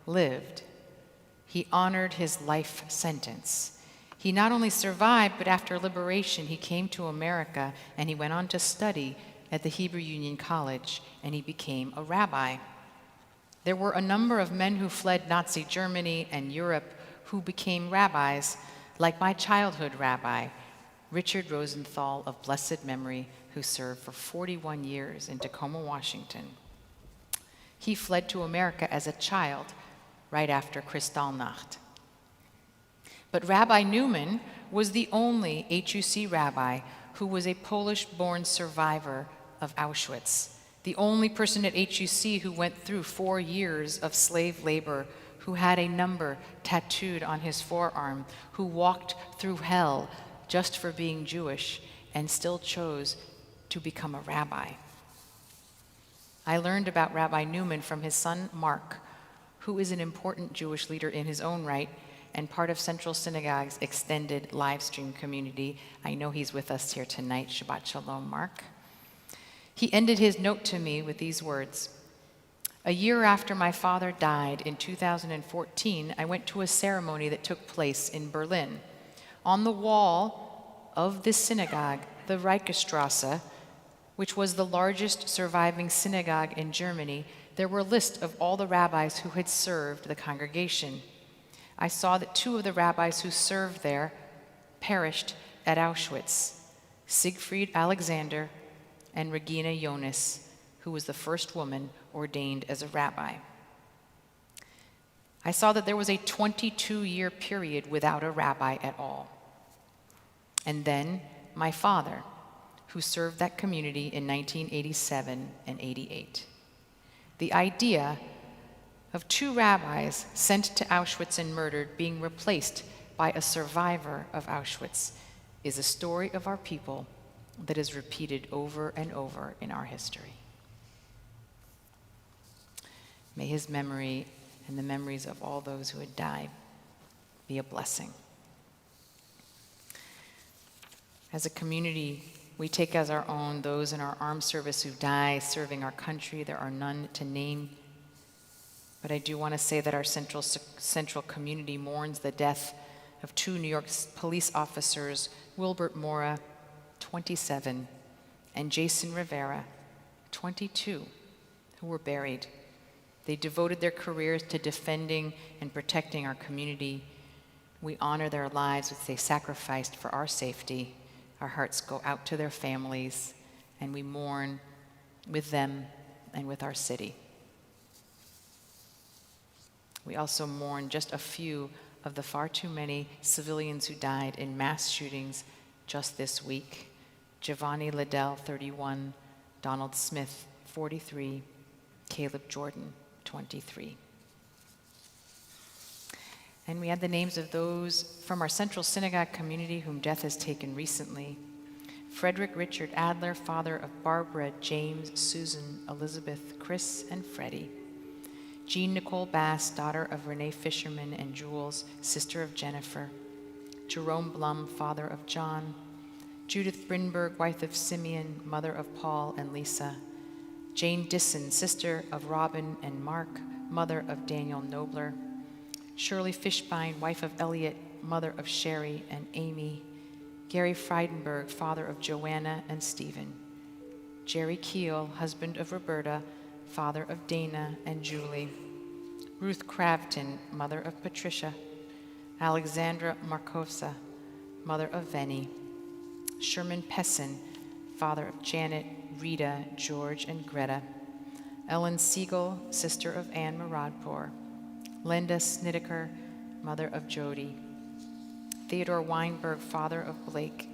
lived. He honored his life sentence. He not only survived, but after liberation, he came to America and he went on to study at the Hebrew Union College, and he became a rabbi. There were a number of men who fled Nazi Germany and Europe who became rabbis, like my childhood rabbi, Richard Rosenthal of blessed memory, who served for 41 years in Tacoma, Washington. He fled to America as a child right after Kristallnacht. But Rabbi Newman was the only HUC rabbi who was a Polish-born survivor of Auschwitz, the only person at HUC who went through 4 years of slave labor, who had a number tattooed on his forearm, who walked through hell just for being Jewish and still chose to become a rabbi. I learned about Rabbi Newman from his son Mark, who is an important Jewish leader in his own right and part of Central Synagogue's extended live stream community. I know he's with us here tonight. Shabbat Shalom, Mark. He ended his note to me with these words: "A year after my father died in 2014, I went to a ceremony that took place in Berlin. On the wall of this synagogue, the Reichstrasse, which was the largest surviving synagogue in Germany, there were a list of all the rabbis who had served the congregation. I saw that 2 of the rabbis who served there perished at Auschwitz, Siegfried Alexander and Regina Jonas, who was the first woman ordained as a rabbi. I saw that there was a 22-year period without a rabbi at all. And then my father, who served that community in 1987 and 88. The idea of 2 rabbis sent to Auschwitz and murdered being replaced by a survivor of Auschwitz is a story of our people that is repeated over and over in our history. May his memory and the memories of all those who had died be a blessing. As a community, we take as our own those in our armed service who die serving our country. There are none to name. But I do want to say that our central community mourns the death of 2 New York police officers, Wilbert Mora, 27, and Jason Rivera, 22, who were buried. They devoted their careers to defending and protecting our community. We honor their lives which they sacrificed for our safety. Our hearts go out to their families, and we mourn with them and with our city. We also mourn just a few of the far too many civilians who died in mass shootings just this week. Giovanni Liddell, 31, Donald Smith, 43, Caleb Jordan, 23. And we add the names of those from our Central Synagogue community whom death has taken recently. Frederick Richard Adler, father of Barbara, James, Susan, Elizabeth, Chris, and Freddie. Jean Nicole Bass, daughter of Renee Fisherman and Jules, sister of Jennifer. Jerome Blum, father of John. Judith Brinberg, wife of Simeon, mother of Paul and Lisa. Jane Disson, sister of Robin and Mark, mother of Daniel Nobler. Shirley Fishbein, wife of Elliot, mother of Sherry and Amy. Gary Friedenberg, father of Joanna and Stephen. Jerry Keel, husband of Roberta, father of Dana and Julie. Ruth Cravton, mother of Patricia. Alexandra Markosa, mother of Venny. Sherman Pessin, father of Janet, Rita, George, and Greta. Ellen Siegel, sister of Anne Muradpour. Linda Snideker, mother of Jody. Theodore Weinberg, father of Blake.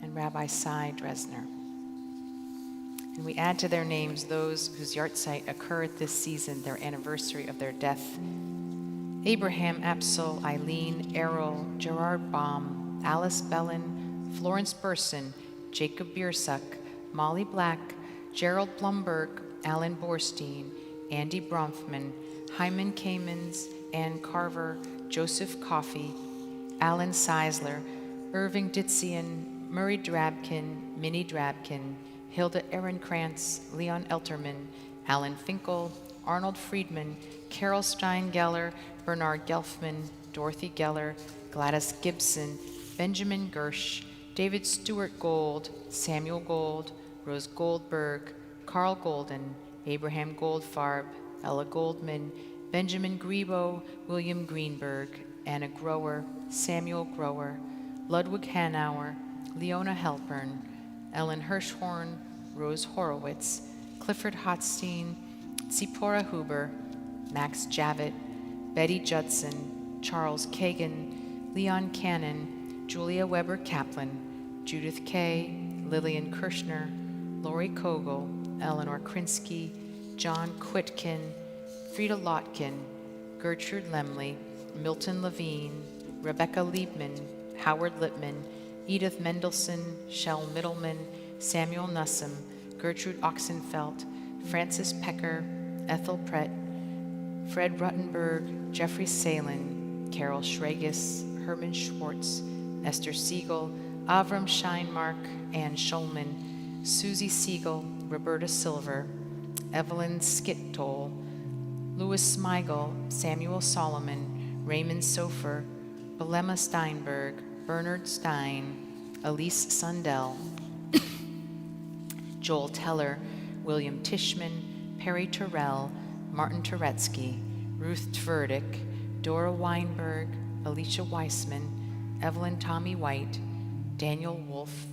And Rabbi Cy Dresner. And we add to their names those whose yahrzeit occur at this season, their anniversary of their death. Abraham Apsel, Eileen, Errol, Gerard Baum, Alice Bellin, Florence Burson, Jacob Biersuck, Molly Black, Gerald Blumberg, Alan Borstein, Andy Bronfman, Hyman Kamens, Ann Carver, Joseph Coffey, Alan Seisler, Irving Ditzian, Murray Drabkin, Minnie Drabkin, Hilda Ehrenkrantz, Leon Elterman, Alan Finkel, Arnold Friedman, Carol Steingeller, Bernard Gelfman, Dorothy Geller, Gladys Gibson, Benjamin Gersh, David Stewart Gold, Samuel Gold, Rose Goldberg, Carl Golden, Abraham Goldfarb, Ella Goldman, Benjamin Grebo, William Greenberg, Anna Grower, Samuel Grower, Ludwig Hanauer, Leona Halpern, Ellen Hirschhorn, Rose Horowitz, Clifford Hotstein, Zipporah Huber, Max Javit, Betty Judson, Charles Kagan, Leon Cannon, Julia Weber Kaplan, Judith Kay, Lillian Kirschner, Lori Kogel, Eleanor Krinsky, John Quitkin, Frida Lotkin, Gertrude Lemley, Milton Levine, Rebecca Liebman, Howard Lippman, Edith Mendelson, Shell Middleman, Samuel Nussum, Gertrude Oxenfeld, Francis Pecker, Ethel Prett, Fred Ruttenberg, Jeffrey Salin, Carol Schragus, Herman Schwartz, Esther Siegel, Avram Scheinmark, Ann Schulman, Susie Siegel, Roberta Silver, Evelyn Skittole, Louis Smigel, Samuel Solomon, Raymond Sofer, Belema Steinberg, Bernard Stein, Elise Sundell, Joel Teller, William Tishman, Perry Terrell, Martin Turetsky, Ruth Tverdick, Dora Weinberg, Alicia Weissman, Evelyn Tommy White, Daniel Wolfe,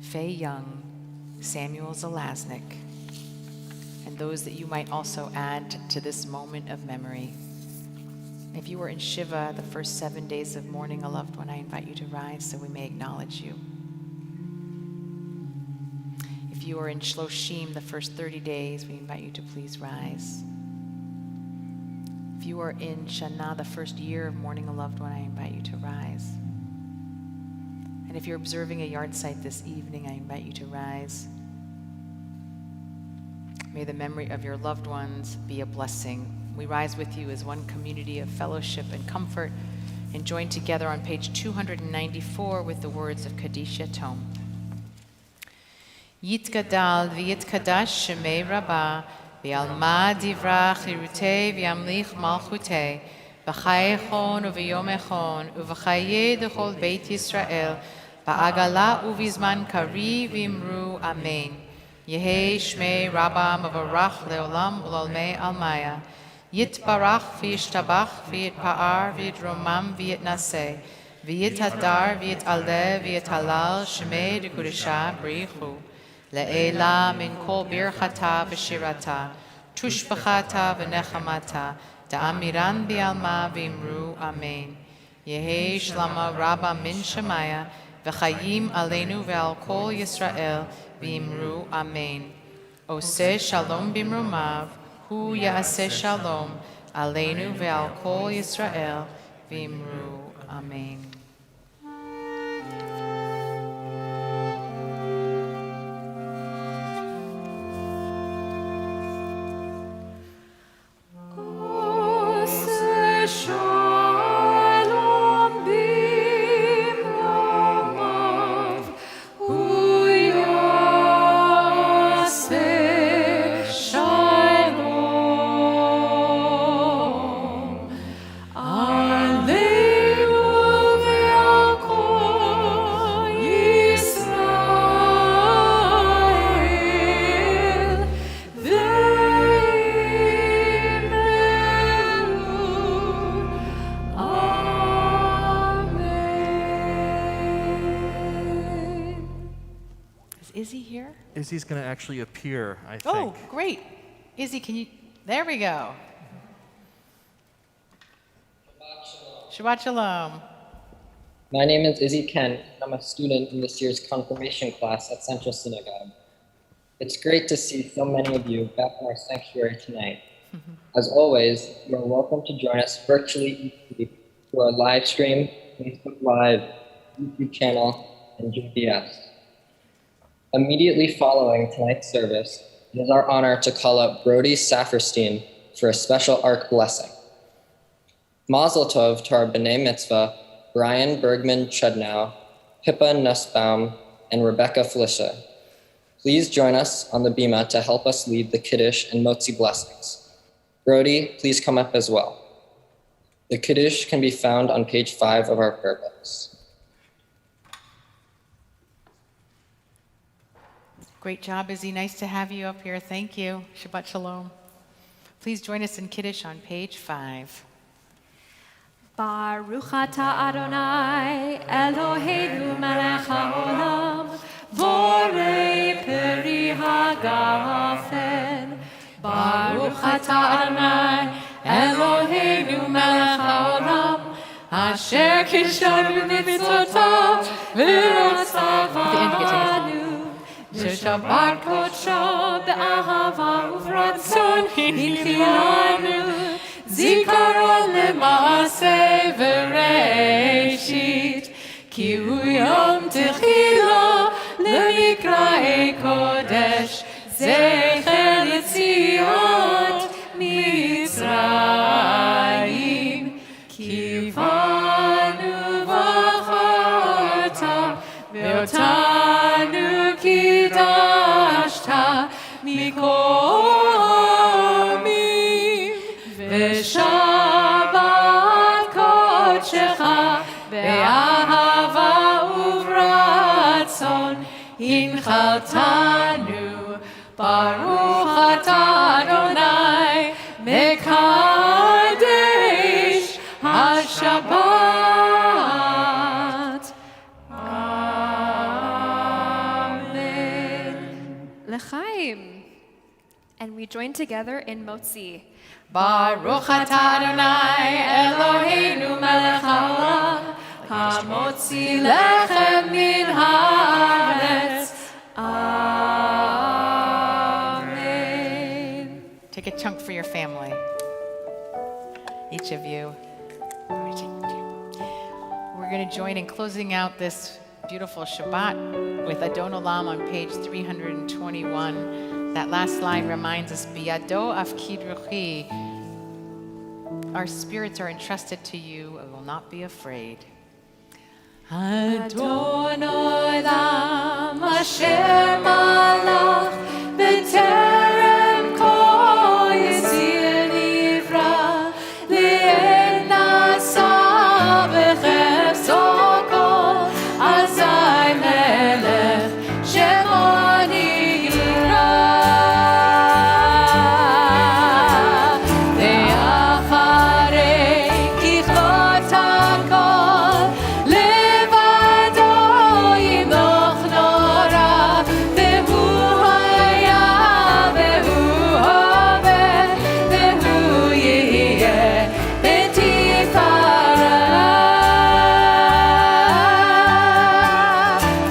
Faye Young, Samuel Zelaznik, and those that you might also add to this moment of memory. If you were in Shiva the first 7 days of mourning a loved one, I invite you to rise so we may acknowledge you. If you are in Shloshim the first 30 days, we invite you to please rise. If you are in Shana the first year of mourning a loved one, I invite you to rise. And if you're observing a yard site this evening, I invite you to rise. May the memory of your loved ones be a blessing. We rise with you as one community of fellowship and comfort, and join together on page 294 with the words of Kaddish Yatom. Yitgadal v'yitkadash shemei Rabbah, v'yalma divra chirutei v'yamlich malchutei, v'chai echon u'v'yom echon, u'v'chaye d'chol Beit Yisrael, ba'agala u'vizman kari v'imru amen. Yehei shmei Rabbah mavarach leolam u'lalmei almaya. Yitbarach v'yishtabach v'yitpa'ar v'yitromam v'yitnaseh, v'yithadar v'yitaleh v'yitalal shmei d'kudisha b'richu. Le'ela min kol birchata v'shirata, tushbachata v'nechamata, da'amiran bi'alma v'imru amen. Yehei shlama Rabbah min shemaya, v'chayim aleinu ve'al kol Yisrael v'imru amen. Oseh shalom b'imrumav, hu ya'aseh shalom, aleinu ve'al kol Yisrael v'imru amen. Izzy's going to actually appear, I think. Oh, great. Izzy, can you? There we go. Shabbat Shalom. My name is Izzy Kent, and I'm a student in this year's confirmation class at Central Synagogue. It's great to see so many of you back in our sanctuary tonight. As always, you are welcome to join us virtually each week through our live stream, Facebook Live, YouTube channel, and GPS. Immediately following tonight's service, it is our honor to call up Brody Saferstein for a special Ark blessing. Mazel Tov to our B'nai Mitzvah, Brian Bergman Chudnow, Pippa Nussbaum, and Rebecca Felicia. Please join us on the bima to help us lead the Kiddush and Motzi blessings. Brody, please come up as well. The Kiddush can be found on page 5 of our prayer books. Great job, Izzy. Nice to have you up here. Thank you. Shabbat Shalom. Please join us in Kiddush on page 5. Baruch atah Adonai Eloheinu melech haolam borei peri hagafen. Baruch atah Adonai Eloheinu melech haolam asher kishanu mitzvotav v'rotzavanu ששבת קודשו באהבה וברצון הנחילנו זיכרון למעשה וראשית כי הוא יום תחילו למקראי קודש זכר יציאת מצרים כי בנו בחרת ואותנו קידשת מקומים ושבת קודשך באהבה וברצון הנחלתנו ברוך אתה אדוני מקדש השבת. L'chaim. And we join together in Motzi. Baruch atah Adonai Eloheinu melech haolam hamotzi lechem min haaretz. Amen. Take a chunk for your family. Each of you. We're going to join in closing out this beautiful Shabbat with Adon Olam on page 321. That last line reminds us, Biyado afkid ruchi. Our spirits are entrusted to you and will not be afraid. Adon Olam asher malach b'terem kol yisir nivra li'en nasa b'chefzo kol azay melech shemo nira ve'acharei kichlot hakol levado yimloch nora ve'hu haya ve'hu hove ve'hu yeh b'tifara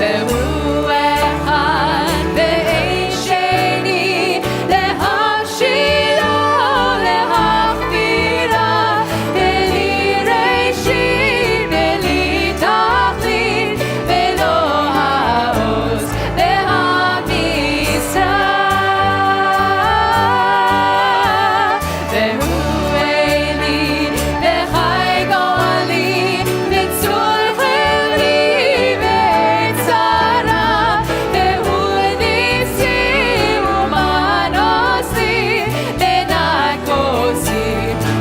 ve'hu echad ve'ein sheni lehashilo lehachbira ve'li reishit ve'li tachlit ve'lo ha'oz ve'ha'misra ve'hu eli ve'chai goli ve'tzul cheli ve'tzara ve'hu nisim u'manosli ve'nakosi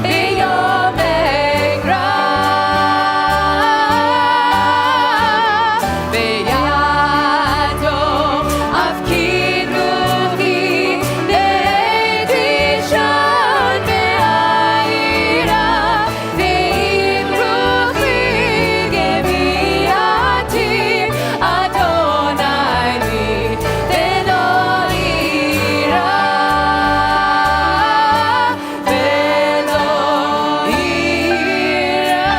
b'yom egra ve'yado afkid ruchi ve'edishon be'ayira ve'im ruchi gemiati Adonai li ve'lo ira ve'lo ira.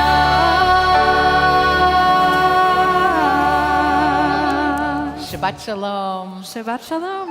Shabbat Shalom. Shabbat Shalom.